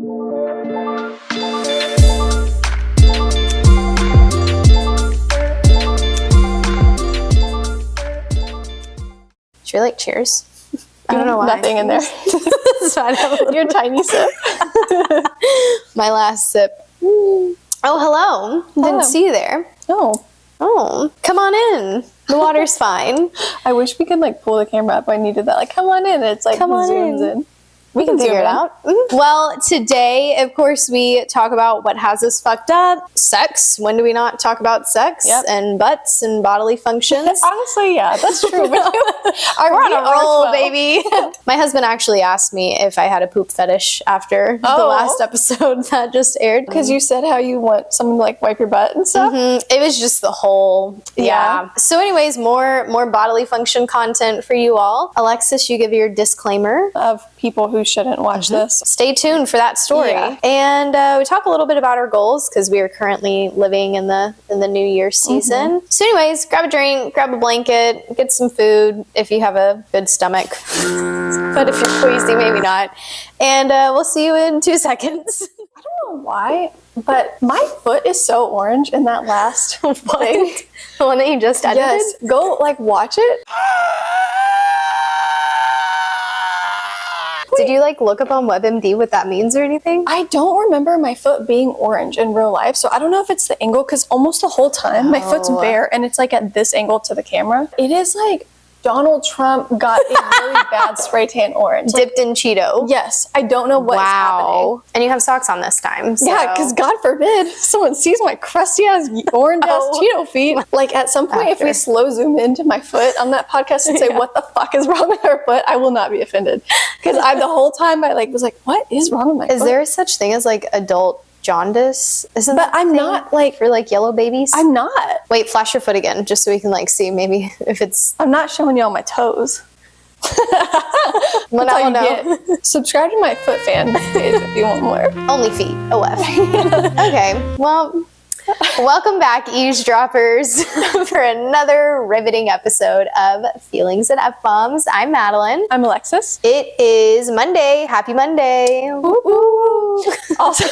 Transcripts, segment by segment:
Should we like cheers? I don't know why. Nothing in there. Your tiny sip. My last sip. Oh, hello. Didn't see you there. Oh, come on in. The water's fine. I wish we could like pull the camera up. I needed that. Like, come on in. It's like zooms in. We can figure it out. Well, today, of course, we talk about what has us fucked up. Sex. When do we not talk about sex? Yep. And butts and bodily functions? Honestly, yeah, that's true. We're on a roll, baby. My husband actually asked me if I had a poop fetish after the last episode that just aired. Because you said how you want someone to like wipe your butt and stuff. It was just the whole, So anyways, more bodily function content for you all. Alexis, you give your disclaimer. Of people who shouldn't watch this. Stay tuned for that story. Yeah. And we talk a little bit about our goals because we are currently living in the New Year's season. So anyways, grab a drink, grab a blanket, get some food if you have a good stomach. But if you're queasy, maybe not. And we'll see you in 2 seconds. I don't know why, but my foot is so orange in that last thing. The one that you just edited? Yes. Go like watch it. Did you like look up on WebMD what that means or anything? I don't remember my foot being orange in real life, so I don't know if it's the angle, because almost the whole time my foot's bare and it's like at this angle to the camera. It is like Donald Trump got a really bad spray tan orange. Dipped in Cheeto. Yes. I don't know what is happening. And you have socks on this time. So. Yeah, because God forbid someone sees my crusty ass orange ass Cheeto feet. Like at some point, if we slow zoom into my foot on that podcast and say, what the fuck is wrong with her foot? I will not be offended. Because the whole time I was like, what is wrong with my foot? Is there such thing as like adult jaundice? But I'm not like for like yellow babies. I'm not. Wait, flash your foot again, just so we can like see maybe if it's. I'm not showing you all my toes. Well, now know. Subscribe to my foot fan page if you want more. Only feet. OF. Okay. Well. Welcome back, eavesdroppers, for another riveting episode of Feelings and F-Bombs. I'm Madeline. I'm Alexis. It is Monday. Happy Monday. Woo-hoo. Also,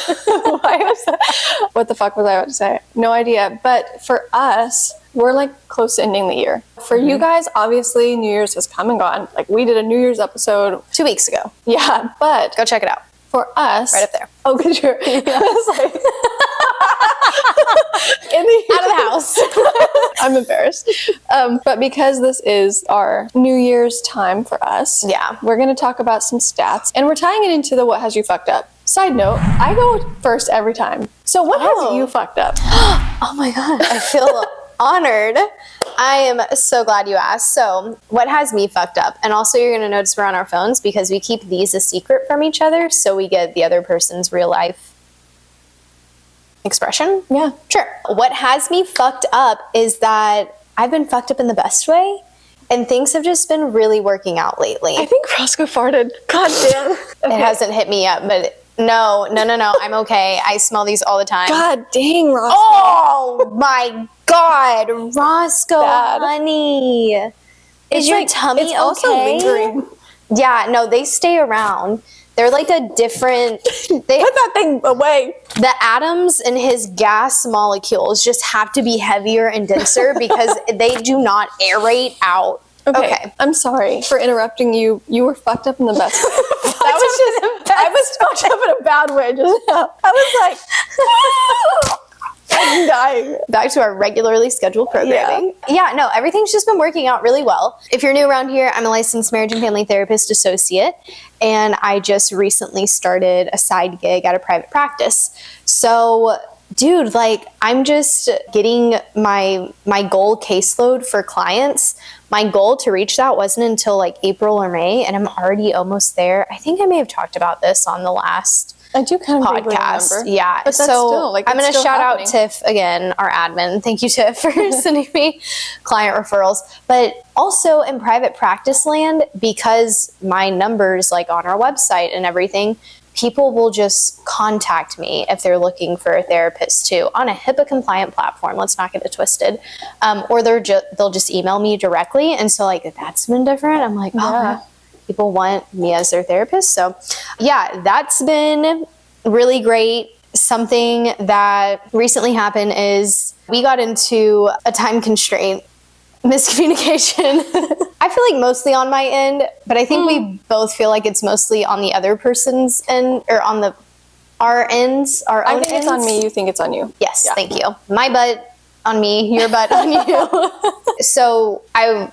what the fuck was I about to say? No idea. But for us, we're like close to ending the year. For you guys, obviously, New Year's has come and gone. Like we did a New Year's episode 2 weeks ago. Yeah, but go check it out. For us, right up there. Oh, good. Sure. I was like, out of the house. I'm embarrassed. But because this is our New Year's time for us, we're going to talk about some stats, and we're tying it into the what has you fucked up. Side note, I go first every time. So what has you fucked up? Oh my God, I feel honored. I am so glad you asked. So what has me fucked up? And also you're going to notice we're on our phones because we keep these a secret from each other so we get the other person's real life expression. Yeah. Sure. What has me fucked up is that I've been fucked up in the best way and things have just been really working out lately. I think Roscoe farted. God damn. Okay. It hasn't hit me yet, but no. I'm okay. I smell these all the time. God dang, Roscoe. Oh my God, Roscoe, honey. Is your tummy okay? Also lingering. Yeah, no, they stay around. They're like a different... Put that thing away. The atoms in his gas molecules just have to be heavier and denser because they do not aerate out. Okay. I'm sorry for interrupting you. You were fucked up in the best way. I was fucked up in a bad way just now. I was like... I'm dying. Back to our regularly scheduled programming. Yeah, no, everything's just been working out really well. If you're new around here, I'm a licensed marriage and family therapist associate, and I just recently started a side gig at a private practice. So, dude, like, I'm just getting my goal caseload for clients. My goal to reach that wasn't until like April or May, and I'm already almost there. I think I may have talked about this on the last I do kind of podcast. Yeah. But so still, like, I'm going to shout out Tiff again, our admin. Thank you, Tiff, for sending me client referrals. But also in private practice land, because my numbers like on our website and everything, people will just contact me if they're looking for a therapist too on a HIPAA compliant platform. Let's not get it twisted. Or they'll just email me directly. And so like that's been different. I'm like, people want me as their therapist. So yeah, that's been really great. Something that recently happened is we got into a time constraint miscommunication. I feel like mostly on my end, but I think we both feel like it's mostly on the other person's end, or on our ends, our own I think ends. it's on me, you think it's on you. Yes, thank you. My butt on me, your butt on you. So I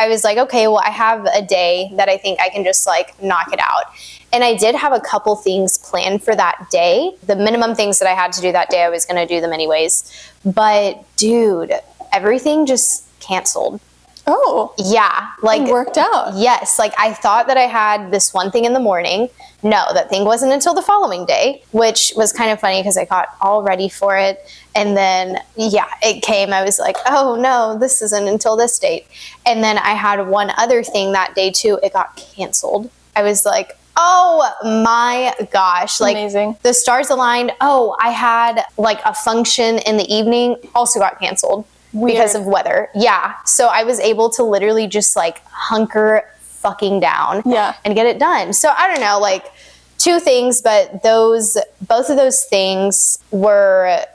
was like, okay, well, I have a day that I think I can just like knock it out. And I did have a couple things planned for that day. The minimum things that I had to do that day, I was going to do them anyways. But dude, everything just canceled. Oh. Yeah. Like, it worked out. Yes. Like, I thought that I had this one thing in the morning. No, that thing wasn't until the following day, which was kind of funny because I got all ready for it. And then, it came. I was like, oh no, this isn't until this date. And then I had one other thing that day too. It got canceled. I was like, oh my gosh. Like, amazing. The stars aligned. Oh, I had like a function in the evening, also got canceled. Weird. Because of weather. Yeah. So I was able to literally just like hunker fucking down and get it done. So I don't know, like two things, but both of those things were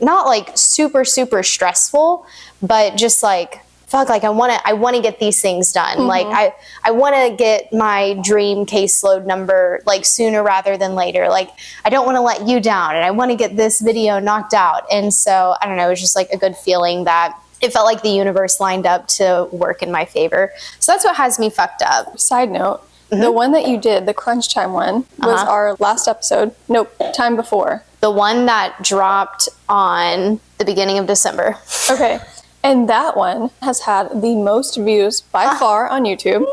not like super, super stressful, but just like, fuck, like I want to get these things done. Mm-hmm. Like I want to get my dream caseload number like sooner rather than later. Like I don't want to let you down, and I want to get this video knocked out. And so I don't know, it was just like a good feeling that it felt like the universe lined up to work in my favor. So that's what has me fucked up. Side note, the one that you did, the crunch time one, was our last episode. Nope, time before. The one that dropped on the beginning of December. Okay. And that one has had the most views by far on YouTube.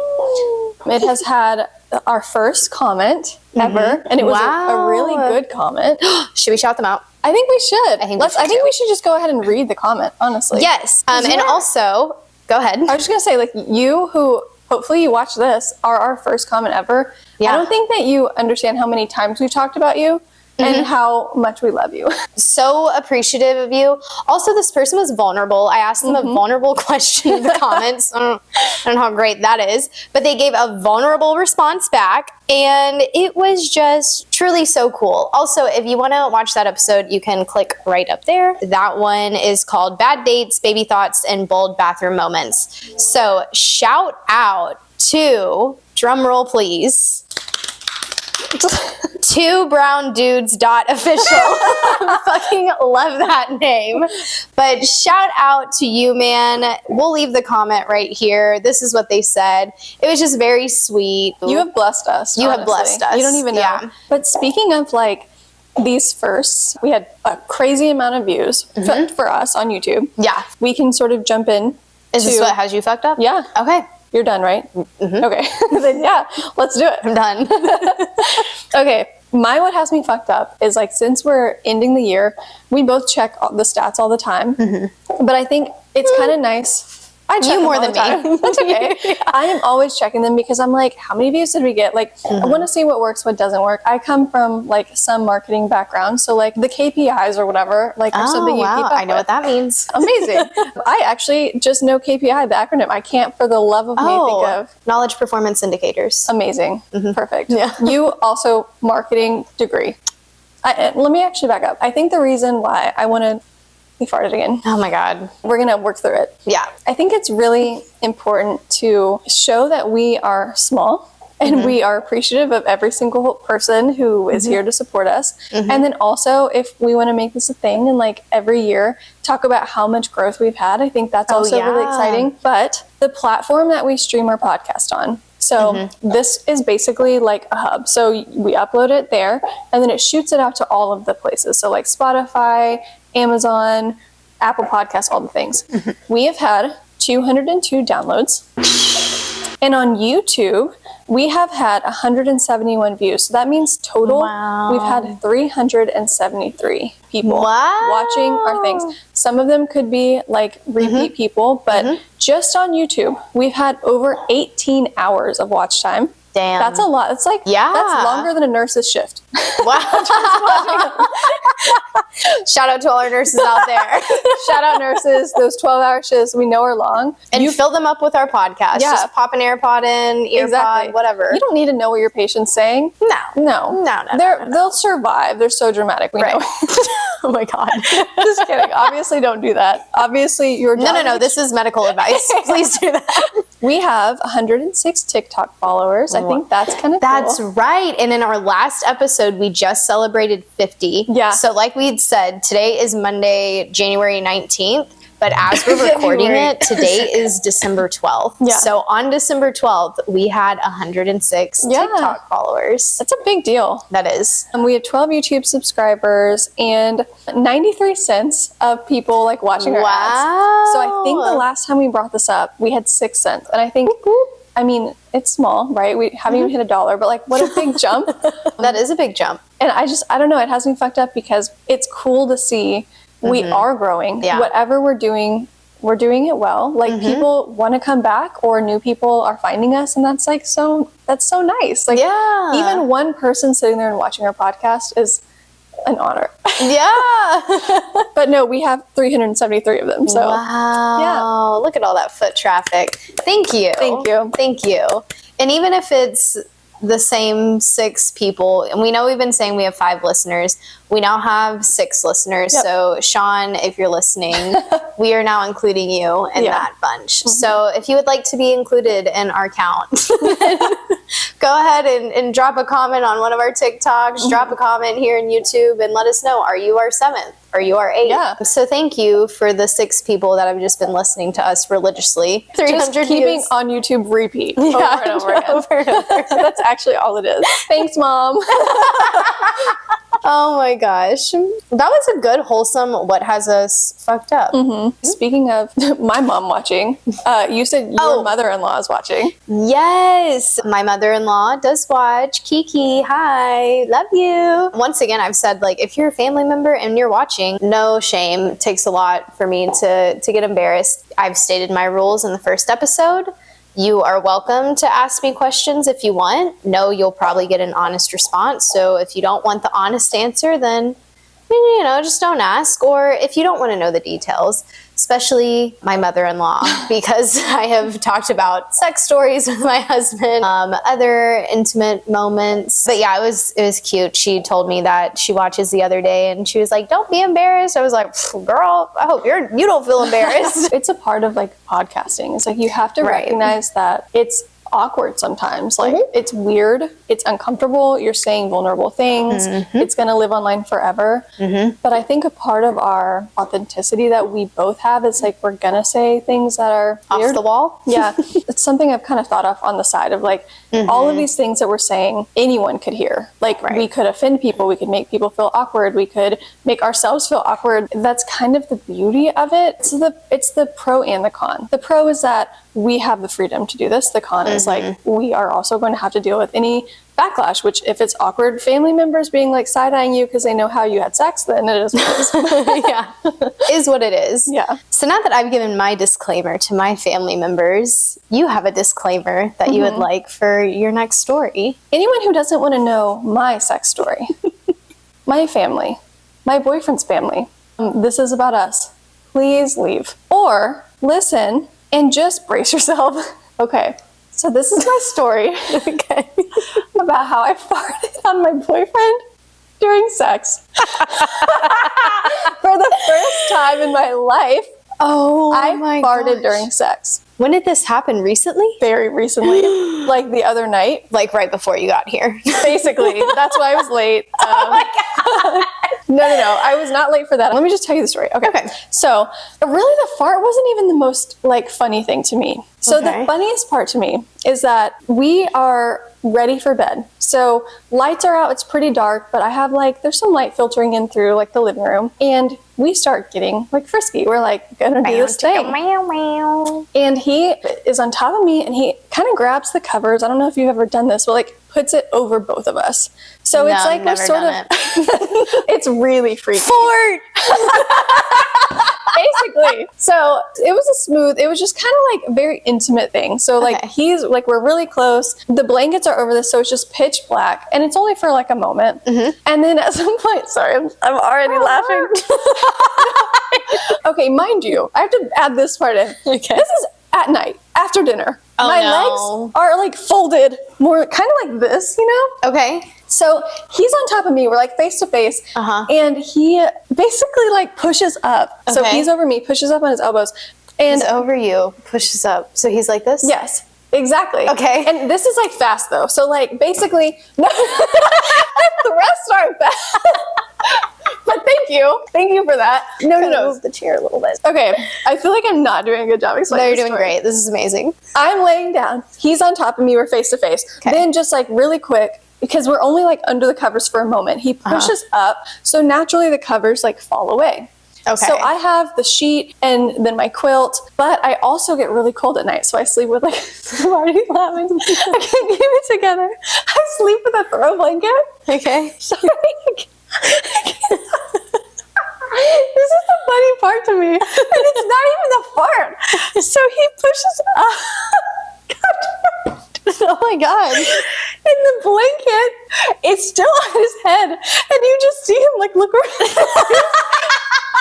It has had our first comment ever, and it was a really good comment. Should we shout them out? I think we should. I think we should just go ahead and read the comment, honestly. Yes. And also, go ahead. I was just going to say, like, you who, hopefully you watch this, are our first comment ever. Yeah. I don't think that you understand how many times we've talked about you. And how much we love you. So appreciative of you. Also, this person was vulnerable. I asked them a vulnerable question in the comments. I don't know how great that is. But they gave a vulnerable response back. And it was just truly so cool. Also, if you want to watch that episode, you can click right up there. That one is called Bad Dates, Baby Thoughts, and Bold Bathroom Moments. So shout out to, drum roll please, twobrowndudes.official. I fucking love that name. But shout out to you, man. We'll leave the comment right here. This is what they said. It was just very sweet. You have blessed us. You have blessed us. You don't even know. Yeah. But speaking of like these firsts, we had a crazy amount of views for us on YouTube. Yeah. We can sort of jump in. Is this what has you fucked up? Yeah. Okay. You're done, right? Okay. Then yeah, let's do it. I'm done. Okay. What has me fucked up is like, since we're ending the year, we both check the stats all the time. But I think it's kind of nice. I check you more than me. That's okay. Yeah. I am always checking them because I'm like, how many views did we get? Like, I want to see what works, what doesn't work. I come from like some marketing background, so like the KPIs or whatever, like are something you keep up I know what that means. Amazing. I actually just know KPI, the acronym. I can't for the love of me think of knowledge performance indicators. Amazing. Perfect. Yeah. You also marketing degree. Let me actually back up. I think the reason why I want to. We farted again. Oh my God. We're going to work through it. Yeah. I think it's really important to show that we are small and we are appreciative of every single person who is here to support us. And then also, if we want to make this a thing and like every year talk about how much growth we've had, I think that's also really exciting. But the platform that we stream our podcast on, so this is basically like a hub. So we upload it there and then it shoots it out to all of the places. So like Spotify, Amazon, Apple Podcasts, all the things. We have had 202 downloads. And on YouTube, we have had 171 views. So that means total, we've had 373 people watching our things. Some of them could be like repeat people, but just on YouTube, we've had over 18 hours of watch time. Damn. That's a lot. It's like, that's longer than a nurse's shift. Wow. Shout out to all our nurses out there. Shout out nurses. Those 12-hour shifts we know are long. And you fill them up with our podcast. Yeah. Just pop an AirPod in, earpod, whatever. You don't need to know what your patient's saying. No. They'll survive. They're so dramatic. We know. Oh my God. Just kidding. Obviously, don't do that. Obviously, your job. No. This is medical advice. Please do that. We have 106 TikTok followers. I think that's kind of cool. That's right. And in our last episode, we just celebrated 50. Yeah. So like we'd said, today is Monday, January 19th. But as we're recording it, today is December 12th. Yeah. So on December 12th, we had 106 TikTok followers. That's a big deal. That is. And we had 12 YouTube subscribers and 93 cents of people like watching our ads. So I think the last time we brought this up, we had 6 cents. And I think, I mean, it's small, right? We haven't even hit $1, but like, what a big jump. That is a big jump. And I don't know, it has me fucked up because it's cool to see we are growing. Yeah. Whatever we're doing it well. Like people want to come back or new people are finding us. And that's like, that's so nice. Like even one person sitting there and watching our podcast is an honor. Yeah. But no, we have 373 of them. So wow. Look at all that foot traffic. Thank you. Thank you. And even if it's the same 6 people, and we know we've been saying we have 5 listeners, we now have 6 listeners. So Sean, if you're listening, we are now including you in that bunch. So if you would like to be included in our count, go ahead and drop a comment on one of our TikToks, drop a comment here in YouTube, and let us know, are you our 7th? Are you our 8th? Yeah. So thank you for the 6 people that have just been listening to us religiously. 300 just keeping on YouTube repeat over and over again. That's actually all it is. Thanks, Mom. Oh my gosh. That was a good, wholesome, what has us fucked up. Speaking of my mom watching, you said your mother-in-law is watching. Yes. My mother-in-law does watch. Kiki, hi. Love you. Once again, I've said, like, if you're a family member and you're watching, no shame. It takes a lot for me to get embarrassed. I've stated my rules in the first episode. You are welcome to ask me questions if you want. No, you'll probably get an honest response. So if you don't want the honest answer, then, just don't ask. Or if you don't want to know the details, especially my mother-in-law, because I have talked about sex stories with my husband, other intimate moments. But yeah, it was cute. She told me that she watches the other day and she was like, don't be embarrassed. I was like, girl, I hope you don't feel embarrassed. It's a part of like podcasting. It's like you have to recognize that it's awkward sometimes. Like it's weird, it's uncomfortable, you're saying vulnerable things, it's going to live online forever. But I think a part of our authenticity that we both have is like we're going to say things that are weird. Off the wall. Yeah. It's something I've kind of thought of on the side of like all of these things that we're saying anyone could hear. Like we could offend people, we could make people feel awkward, we could make ourselves feel awkward. That's kind of the beauty of it. So it's the pro and the con. The pro is that we have the freedom to do this. The con is like we are also going to have to deal with any backlash, which if it's awkward family members being like side-eyeing you because they know how you had sex, then it is what it is. Yeah, is what it is. Yeah. So now that I've given my disclaimer to my family members, you have a disclaimer that you would like for your next story. Anyone who doesn't want to know my sex story, my family, my boyfriend's family, this is about us. Please leave. Or listen and just brace yourself. Okay. So this is my story about how I farted on my boyfriend during sex. For the first time in my life, I farted during sex. When did this happen? Recently? Very recently. Like the other night. Like right before you got here. Basically. That's why I was late. Oh my God. No. I was not late for that. Let me just tell you the story. Okay. So really the fart wasn't even the most like funny thing to me. So the funniest part to me is that we are ready for bed. So lights are out, it's pretty dark, but I have like, there's some light filtering in through like the living room, and we start getting like frisky. We're like gonna do this thing. And he is on top of me and he kind of grabs the covers. I don't know if you've ever done this, but like puts it over both of us. So it's like we're sort of, it's really freaky. Fort! Basically. So it was just kind of like a very intimate thing. So like we're really close. The blankets are over this, so it's just pitch black, and it's only for like a moment. And then at some point, sorry, I'm already laughing. Okay, mind you, I have to add this part in. Okay. This is at night, after dinner. My legs are like folded more kind of like this, you know? Okay. So he's on top of me. We're like face to face. And he basically like pushes up. So he's over me, pushes up on his elbows. And he's over you, pushes up. So he's like this? Yes. Exactly. Okay. And this is like fast though. So like basically, the thrusts aren't fast. But thank you for that. No. Move the chair a little bit. Okay, I feel like I'm not doing a good job explaining. No, you're doing great. This is amazing. I'm laying down. He's on top of me. We're face to face. Then just like really quick, because we're only like under the covers for a moment, he pushes up. So naturally the covers like fall away. Okay. So I have the sheet and then my quilt, but I also get really cold at night. So I sleep with like, I'm already laughing. I can't keep it together. I sleep with a throw blanket. Okay. So this is the funny part to me. And it's not even the fart. So he pushes up. Oh my God. And the blanket, it's still on his head. And you just see him like look around.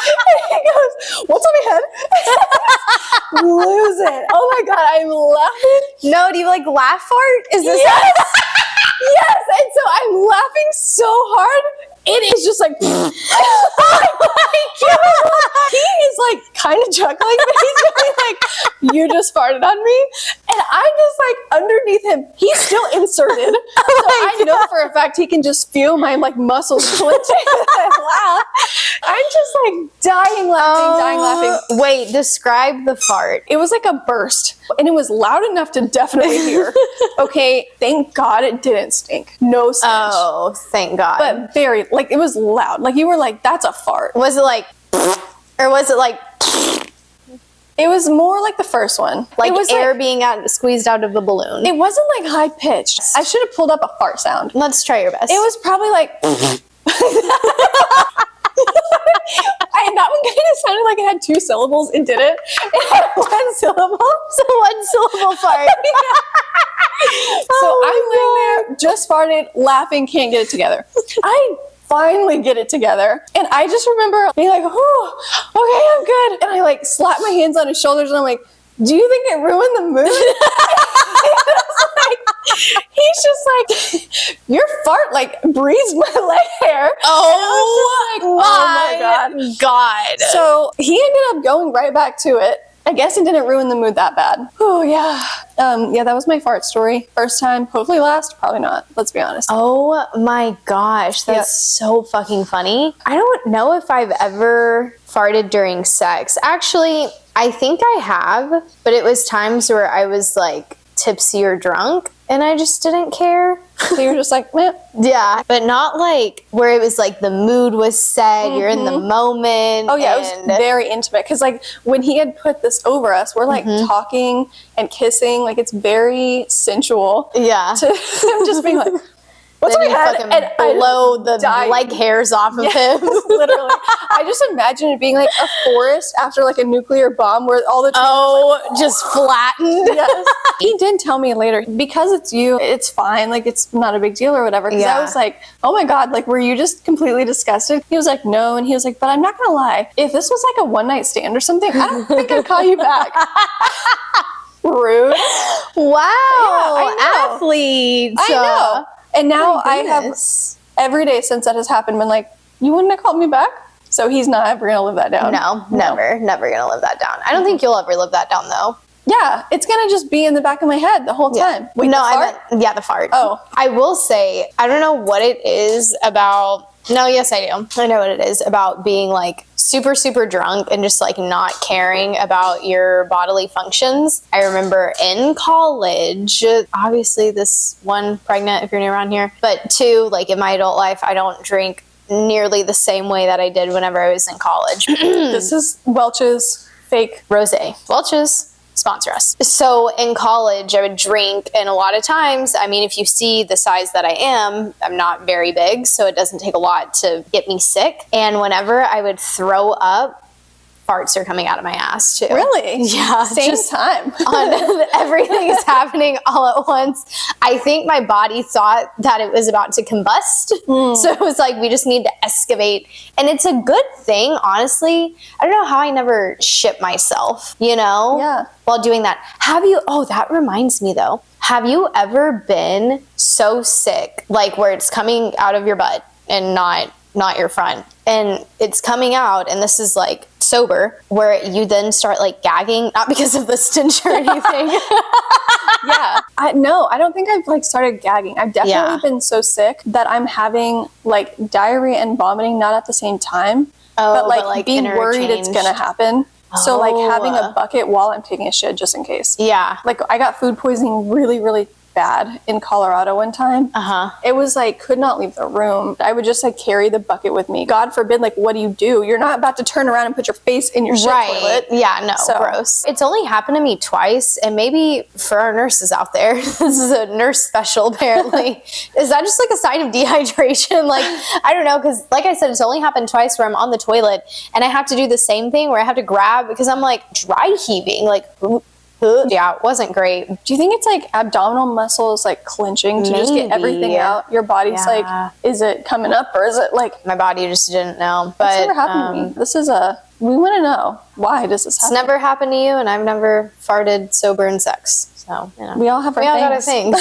And he goes, what's on my head? Lose it. Oh my God, I'm laughing. No, do you like laugh fart? Is this yes. Yes. And so I'm laughing so hard. It is just like, oh my God. He is like kind of chuckling, but he's really like, you just farted on me. And I'm just like underneath him. He's still inserted. So I know for a fact he can just feel my like muscles clenching as I laugh. I'm just like dying laughing. Wait, describe the fart. It was like a burst. And it was loud enough to definitely hear. Okay, thank God it didn't stink. No stench. Oh, thank God. But very, like, it was loud. Like, you were like, that's a fart. Was it like, or was it like... It was more like the first one. Like it was air like, being squeezed out of the balloon. It wasn't like high-pitched. I should have pulled up a fart sound. Let's try your best. It was probably like... that one kind of sounded like it had 2 syllables. It didn't. It had 1 syllable. So 1 syllable fart. So I'm laying there, just farted, laughing, can't get it together. I finally get it together. And I just remember being like, oh, okay, I'm good. And I like slap my hands on his shoulders and I'm like, do you think it ruined the mood? He's just like, your fart like breezed my leg hair. Oh, my God. So he ended up going right back to it. I guess it didn't ruin the mood that bad. Oh yeah. Yeah, that was my fart story. First time, hopefully last, probably not. Let's be honest. Oh my gosh, that's so fucking funny. I don't know if I've ever farted during sex. Actually, I think I have, but it was times where I was like tipsy or drunk and I just didn't care. So you're just like, meh. Yeah, but not like where it was like the mood was set, you're in the moment. Oh yeah, it was very intimate because like when he had put this over us, we're like talking and kissing, like it's very sensual. Yeah. To him just being like, what's my head? And blow the leg hairs off of him. Literally. I just imagine it being like a forest after like a nuclear bomb where all the trees just flattened. Yes. He did tell me later, because it's you, it's fine. Like it's not a big deal or whatever. Because I was like, oh my God, like were you just completely disgusted? He was like, no. And he was like, but I'm not going to lie. If this was like a one night stand or something, I don't think I'd call you back. Rude. Wow. Athletes. I know. And now I have every day since that has happened been like, you wouldn't have called me back? So he's not ever going to live that down. No, never going to live that down. I don't think you'll ever live that down though. Yeah, it's going to just be in the back of my head the whole time. Wait, no, I meant, the fart. Oh. I will say, I don't know what it is about... No, yes, I do. I know what it is about being like super, super drunk and just like not caring about your bodily functions. I remember in college, obviously this one, pregnant if you're new around here, but 2, like in my adult life, I don't drink nearly the same way that I did whenever I was in college. This is Welch's fake rosé. Welch's. Sponsor us. So in college, I would drink, and a lot of times, I mean, if you see the size that I am, I'm not very big, so it doesn't take a lot to get me sick. And whenever I would throw up farts are coming out of my ass too. Really? Yeah. Same time. Everything is happening all at once. I think my body thought that it was about to combust. So it was like, we just need to excavate. And it's a good thing, honestly. I don't know how I never shit myself, you know? Yeah. While doing that. That reminds me though. Have you ever been so sick, like where it's coming out of your butt and not your front, and it's coming out, and this is like sober, where you then start like gagging, not because of the stench or anything? Yeah. No, I don't think I've like started gagging. I've definitely been so sick that I'm having like diarrhea and vomiting, not at the same time, but like being worried it's gonna happen. So like having a bucket while I'm taking a shit just in case. Yeah. Like I got food poisoning really, really bad in Colorado one time. It was like, could not leave the room. I would just like carry the bucket with me. God forbid, like, what do? You're not about to turn around and put your face in your shit toilet. Yeah, no, gross. It's only happened to me twice, and maybe for our nurses out there, this is a nurse special apparently. Is that just like a sign of dehydration? Like, I don't know, because like I said, it's only happened twice where I'm on the toilet and I have to do the same thing where I have to grab, because I'm like dry heaving, like, yeah, it wasn't great. Do you think it's like abdominal muscles like clenching to just get everything out? Your body's like, is it coming up, or is it like... My body just didn't know. But that's never happened to me. This is we want to know, why does this happen? It's never happened to you, and I've never farted sober in sex. So, you know, we all have our things.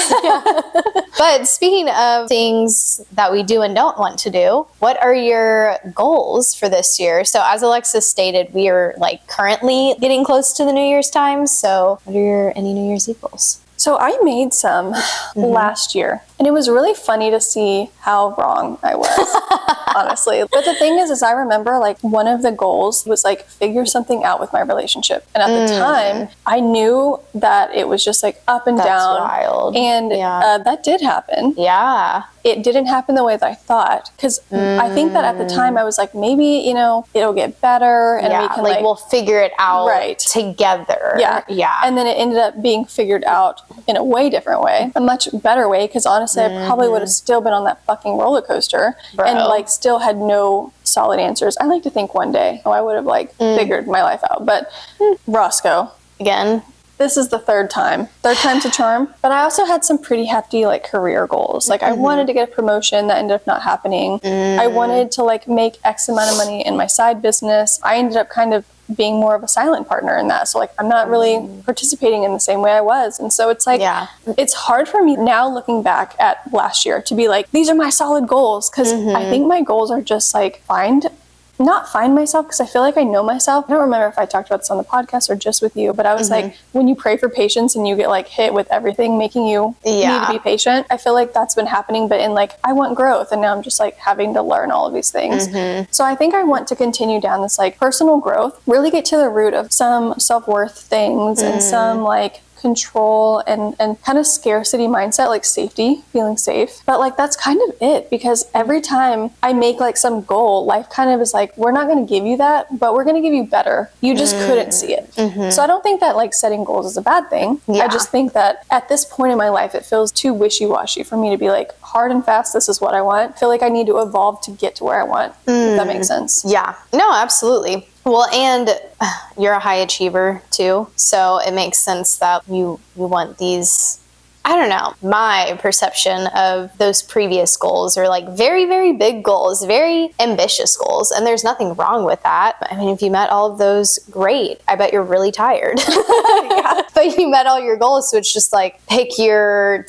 But speaking of things that we do and don't want to do, what are your goals for this year? So as Alexis stated, we are like currently getting close to the New Year's time. So what are any New Year's Eve goals? So I made some last year, and it was really funny to see how wrong I was, honestly. But the thing is I remember like one of the goals was like figure something out with my relationship. And at the time, I knew that it was just like up and down. Wild. And that did happen. Yeah. It didn't happen the way that I thought, because I think that at the time I was like, maybe, you know, it'll get better, and we can like we'll figure it out together. Yeah. And then it ended up being figured out in a way different way, a much better way, because honestly, I probably would have still been on that fucking roller coaster and like still had no solid answers. I like to think one day I would have like figured my life out, but Roscoe. Again. This is the third time's a charm. But I also had some pretty hefty like career goals. Like I wanted to get a promotion that ended up not happening. I wanted to like make X amount of money in my side business. I ended up kind of being more of a silent partner in that. So like I'm not really participating in the same way I was. And so it's like, it's hard for me now looking back at last year to be like, these are my solid goals. Cause I think my goals are just like not find myself, because I feel like I know myself. I don't remember if I talked about this on the podcast or just with you, but I was like, when you pray for patience and you get like hit with everything making you need to be patient, I feel like that's been happening, but in like, I want growth, and now I'm just like having to learn all of these things. So I think I want to continue down this like personal growth, really get to the root of some self-worth things and some like control and kind of scarcity mindset, like safety, feeling safe. But like that's kind of it, because every time I make like some goal, life kind of is like, we're not going to give you that, but we're going to give you better. You just couldn't see it. So I don't think that like setting goals is a bad thing. I just think that at this point in my life, it feels too wishy-washy for me to be like hard and fast, this is what I want. I feel like I need to evolve to get to where I want, if that makes sense. Yeah, no, absolutely. Well, and you're a high achiever too, so it makes sense that you want these, I don't know, my perception of those previous goals are like very, very big goals, very ambitious goals, and there's nothing wrong with that. I mean, if you met all of those, great. I bet you're really tired. But you met all your goals, so it's just like pick where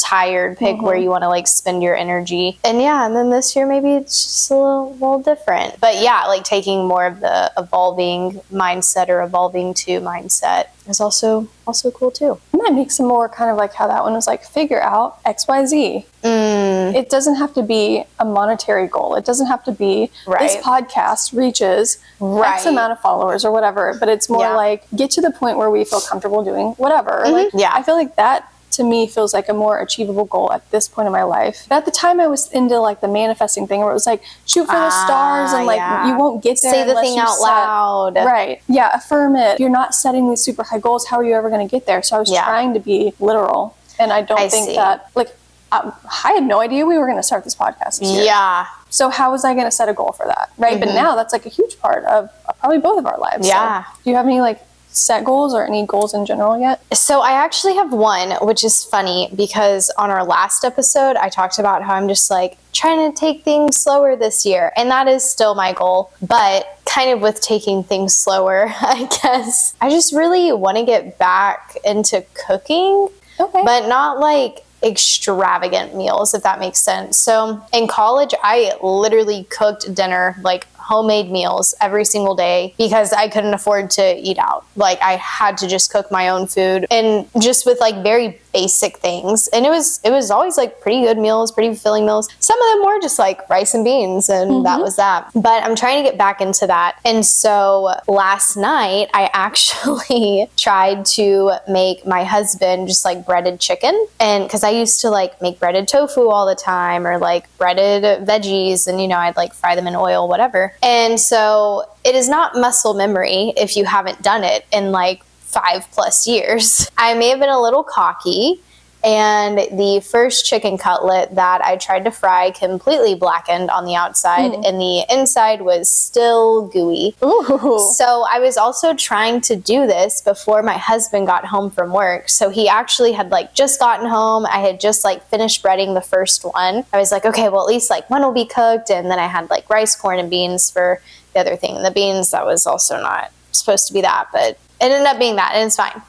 you want to like spend your energy. And and then this year maybe it's just a little different. But yeah, like taking more of the evolving mindset or evolving to mindset is also cool too. And that makes it more kind of like how that one was like, figure out XYZ. It doesn't have to be a monetary goal. It doesn't have to be this podcast reaches X amount of followers or whatever, but it's more like get to the point where we feel comfortable doing whatever. I feel like that to me feels like a more achievable goal at this point in my life. But at the time I was into like the manifesting thing where it was like shoot for the stars and like you won't get there. Say the thing out loud. Right. Yeah, affirm it. You're not setting these super high goals. How are you ever going to get there? So I was trying to be literal. And I don't think that like I had no idea we were going to start this podcast this year. Yeah. So how was I going to set a goal for that? Right. But now that's like a huge part of probably both of our lives. Yeah. So do you have any like set goals or any goals in general yet? So I actually have one, which is funny because on our last episode, I talked about how I'm just like trying to take things slower this year. And that is still my goal. But kind of with taking things slower, I guess, I just really want to get back into cooking, but not like extravagant meals, if that makes sense. So in college, I literally cooked dinner, like homemade meals every single day because I couldn't afford to eat out. Like I had to just cook my own food and just with like very basic things. And it was always like pretty good meals, pretty fulfilling meals. Some of them were just like rice and beans and that was that. But I'm trying to get back into that. And so last night I actually tried to make my husband just like breaded chicken. And because I used to like make breaded tofu all the time or like breaded veggies and, you know, I'd like fry them in oil, whatever. And so it is not muscle memory if you haven't done it in like 5+ years. I may have been a little cocky, and the first chicken cutlet that I tried to fry completely blackened on the outside and the inside was still gooey. Ooh. So I was also trying to do this before my husband got home from work. So he actually had like just gotten home. I had just like finished breading the first one. I was like, okay, well at least like one will be cooked. And then I had like rice, corn, and beans for the other thing. And the beans, that was also not supposed to be that, but it ended up being that, and it's fine.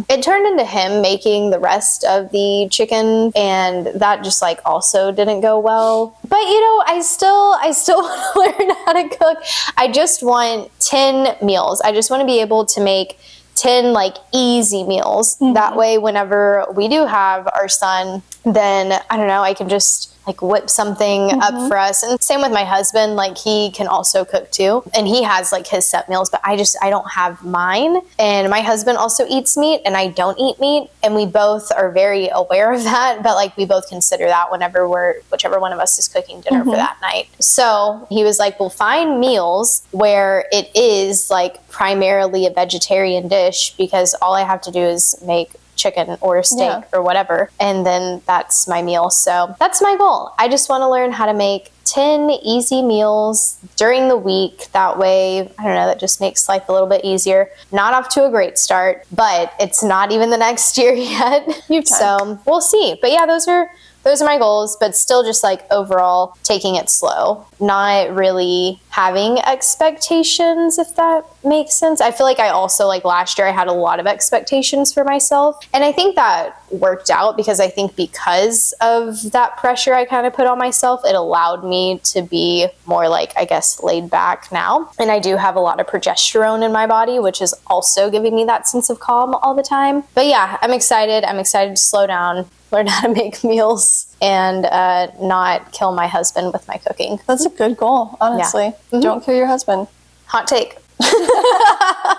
It turned into him making the rest of the chicken, and that just like also didn't go well. But you know, I still want to learn how to cook. I just want 10 meals. I just want to be able to make 10 like easy meals. That way, whenever we do have our son, then I don't know, I can just like whip something up for us. And same with my husband, like he can also cook too. And he has like his set meals, but I don't have mine. And my husband also eats meat and I don't eat meat. And we both are very aware of that, but like we both consider that whenever whichever one of us is cooking dinner for that night. So he was like, we'll find meals where it is like primarily a vegetarian dish because all I have to do is make chicken or a steak or whatever, and then that's my meal. So that's my goal. I just want to learn how to make 10 easy meals during the week. That way, I don't know, that just makes life a little bit easier. Not off to a great start, but it's not even the next year yet. So we'll see. But yeah, those are my goals, but still just like overall taking it slow, not really having expectations, if that makes sense. I feel like I also like last year I had a lot of expectations for myself, and I think that worked out because I think because of that pressure I kind of put on myself, it allowed me to be more like, I guess, laid back now. And I do have a lot of progesterone in my body, which is also giving me that sense of calm all the time. But yeah, I'm excited to slow down, learn how to make meals, and not kill my husband with my cooking. That's a good goal, honestly. Don't kill your husband. Hot take.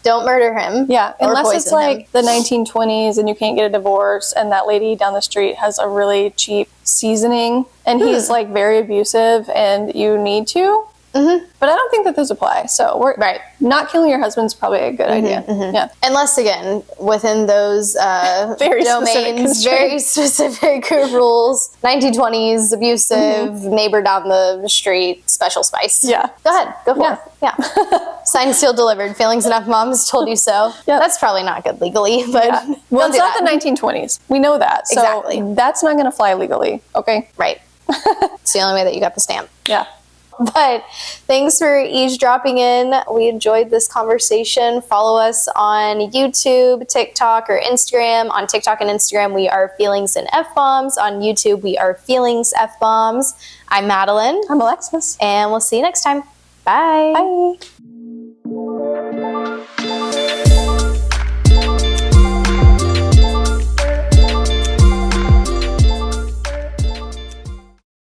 Don't murder him. Yeah, unless it's like him. the 1920s and you can't get a divorce and that lady down the street has a really cheap seasoning and he's like very abusive and you need to. But I don't think that those apply. So we're not killing your husband's probably a good idea. Yeah. Unless again, within those very domains, very specific rules. 1920s, abusive, neighbor down the street, special spice. Yeah. Go ahead. Go for it. Yeah. Signed, sealed, delivered. Feelings enough moms told you so. Yeah. That's probably not good legally, but well, it's not the 1920s. We know that. So exactly. That's not going to fly legally. Okay. Right. It's the only way that you got the stamp. Yeah. But thanks for eavesdropping in. We enjoyed this conversation. Follow us on YouTube, TikTok, or Instagram. On TikTok and Instagram, we are Feelings and F-Bombs. On YouTube, we are Feelings F-Bombs. I'm Madeline. I'm Alexis. And we'll see you next time. Bye. Bye.